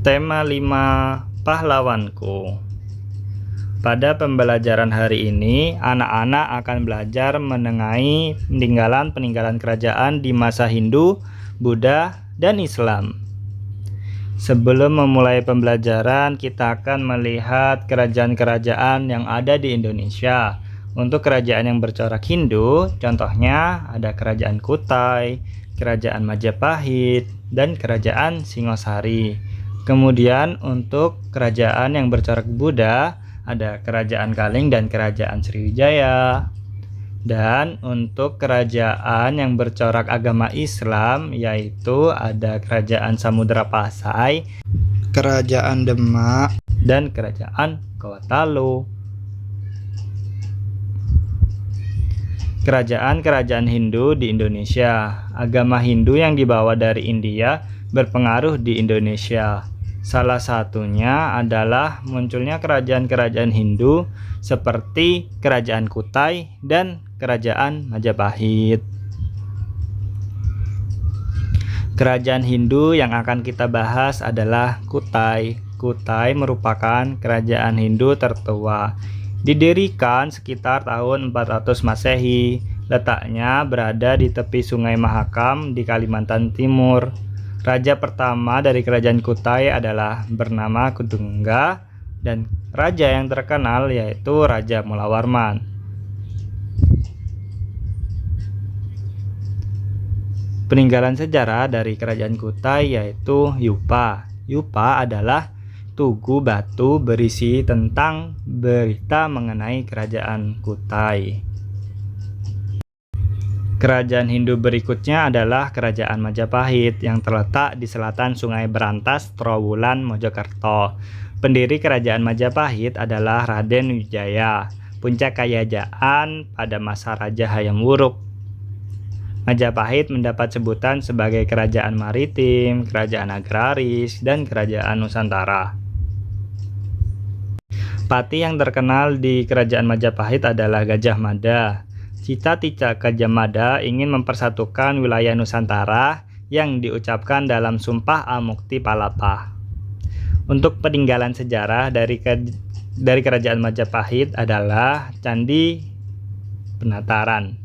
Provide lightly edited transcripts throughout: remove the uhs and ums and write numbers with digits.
Tema 5 Pahlawanku. Pada pembelajaran hari ini, anak-anak akan belajar mengenai peninggalan-peninggalan kerajaan di masa Hindu, Buddha, dan Islam. Sebelum memulai pembelajaran, kita akan melihat kerajaan-kerajaan yang ada di Indonesia. Untuk kerajaan yang bercorak Hindu, contohnya ada Kerajaan Kutai, Kerajaan Majapahit, dan Kerajaan Singosari. Kemudian untuk kerajaan yang bercorak Buddha, ada Kerajaan Kaling dan Kerajaan Sriwijaya. Dan untuk kerajaan yang bercorak agama Islam, yaitu ada Kerajaan Samudra Pasai, Kerajaan Demak, dan Kerajaan Gorontalo. Kerajaan-kerajaan Hindu di Indonesia. Agama Hindu yang dibawa dari India berpengaruh di Indonesia. Salah satunya adalah munculnya kerajaan-kerajaan Hindu seperti Kerajaan Kutai dan Kerajaan Majapahit. Kerajaan Hindu yang akan kita bahas adalah Kutai. Kutai merupakan kerajaan Hindu tertua. Didirikan sekitar tahun 400 Masehi. Letaknya berada di tepi Sungai Mahakam di Kalimantan Timur. Raja pertama dari Kerajaan Kutai adalah bernama Kudungga, dan raja yang terkenal yaitu Raja Mulawarman. Peninggalan sejarah dari Kerajaan Kutai yaitu Yupa. Yupa adalah tugu batu berisi tentang berita mengenai Kerajaan Kutai. Kerajaan Hindu berikutnya adalah Kerajaan Majapahit yang terletak di selatan Sungai Berantas, Trowulan, Mojokerto. Pendiri Kerajaan Majapahit adalah Raden Wijaya, puncak kerajaan pada masa Raja Hayam Wuruk. Majapahit mendapat sebutan sebagai kerajaan maritim, kerajaan agraris, dan kerajaan Nusantara. Patih yang terkenal di Kerajaan Majapahit adalah Gajah Mada. Cita-cita Gajah Mada ingin mempersatukan wilayah Nusantara yang diucapkan dalam Sumpah Amukti Palapa. Untuk peninggalan sejarah dari Kerajaan Majapahit adalah Candi Penataran.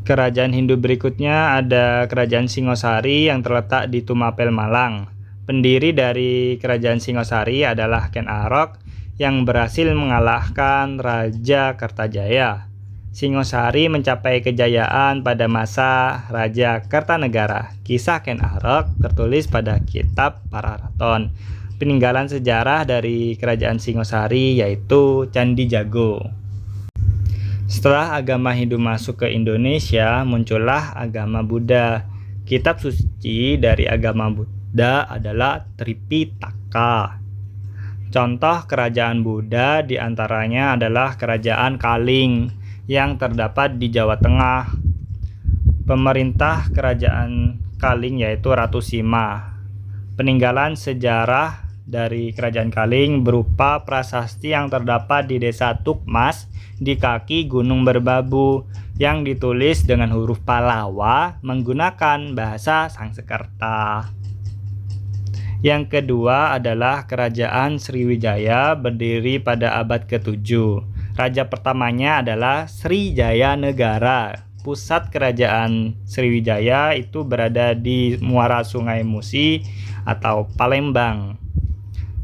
Kerajaan Hindu berikutnya ada Kerajaan Singosari yang terletak di Tumapel, Malang. Pendiri dari Kerajaan Singosari adalah Ken Arok yang berhasil mengalahkan Raja Kertajaya. Singosari mencapai kejayaan pada masa Raja Kertanegara. Kisah Ken Arok tertulis pada kitab Pararaton. Peninggalan sejarah dari Kerajaan Singosari yaitu Candi Jago. Setelah agama Hindu masuk ke Indonesia, muncullah agama Buddha. Kitab suci dari agama Buddha adalah Tripitaka. Contoh kerajaan Buddha diantaranya adalah Kerajaan Kaling yang terdapat di Jawa Tengah. Pemerintah Kerajaan Kaling yaitu Ratu Sima. Peninggalan sejarah dari Kerajaan Kaling berupa prasasti yang terdapat di Desa Tukmas di kaki Gunung Merbabu yang ditulis dengan huruf Pallawa menggunakan bahasa Sanskerta. Yang kedua adalah Kerajaan Sriwijaya berdiri pada abad ke-7. Raja pertamanya adalah Srijaya Negara. Pusat Kerajaan Sriwijaya itu berada di muara Sungai Musi atau Palembang.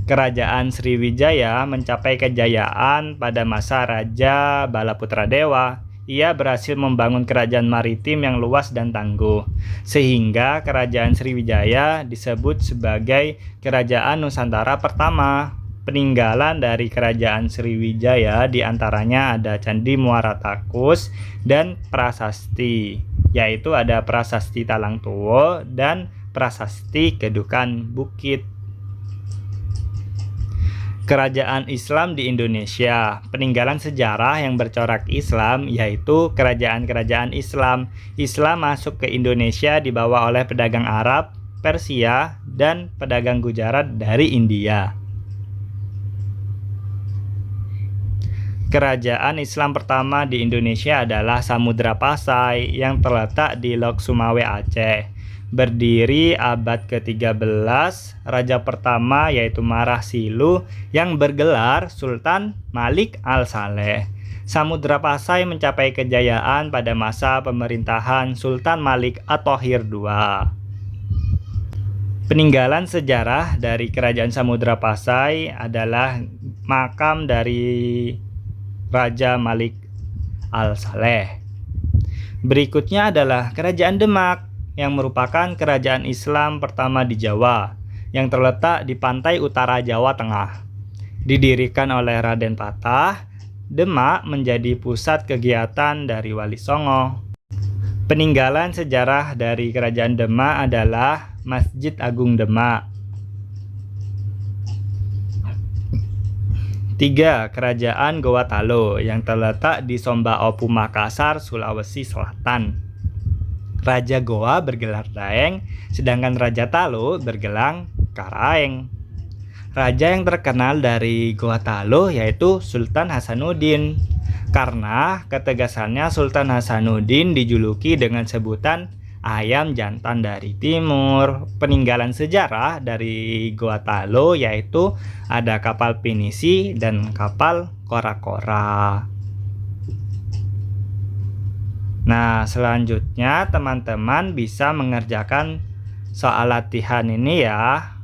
Kerajaan Sriwijaya mencapai kejayaan pada masa Raja Balaputradewa. Ia berhasil membangun kerajaan maritim yang luas dan tangguh, sehingga Kerajaan Sriwijaya disebut sebagai Kerajaan Nusantara pertama. Peninggalan dari Kerajaan Sriwijaya diantaranya ada Candi Muara Takus dan prasasti, yaitu ada Prasasti Talang Tuwo dan Prasasti Kedukan Bukit. Kerajaan Islam di Indonesia. Peninggalan sejarah yang bercorak Islam yaitu kerajaan-kerajaan Islam. Islam masuk ke Indonesia dibawa oleh pedagang Arab, Persia, dan pedagang Gujarat dari India. Kerajaan Islam pertama di Indonesia adalah Samudra Pasai yang terletak di Lok Sumawe, Aceh. berdiri abad ke-13. Raja pertama yaitu Marah Silu yang bergelar Sultan Malik Al-Saleh. Samudra Pasai mencapai kejayaan pada masa pemerintahan Sultan Malik At-Thohir II. Peninggalan sejarah dari Kerajaan Samudra Pasai adalah makam dari Raja Malik Al-Saleh. Berikutnya adalah Kerajaan Demak yang merupakan kerajaan Islam pertama di Jawa yang terletak di pantai utara Jawa Tengah. Didirikan oleh Raden Patah, Demak menjadi pusat kegiatan dari Wali Songo. Peninggalan sejarah dari Kerajaan Demak adalah Masjid Agung Demak. 3. Kerajaan Goa Talo yang terletak di Somba Opu, Makassar, Sulawesi Selatan. Raja Goa bergelar Daeng, sedangkan Raja Talo bergelar Karaeng. Raja yang terkenal dari Goa Talo yaitu Sultan Hasanuddin. Karena ketegasannya, Sultan Hasanuddin dijuluki dengan sebutan ayam jantan dari timur. Peninggalan sejarah dari Goa Talo yaitu ada kapal pinisi dan kapal kora-kora. Nah, selanjutnya teman-teman bisa mengerjakan soal latihan ini ya.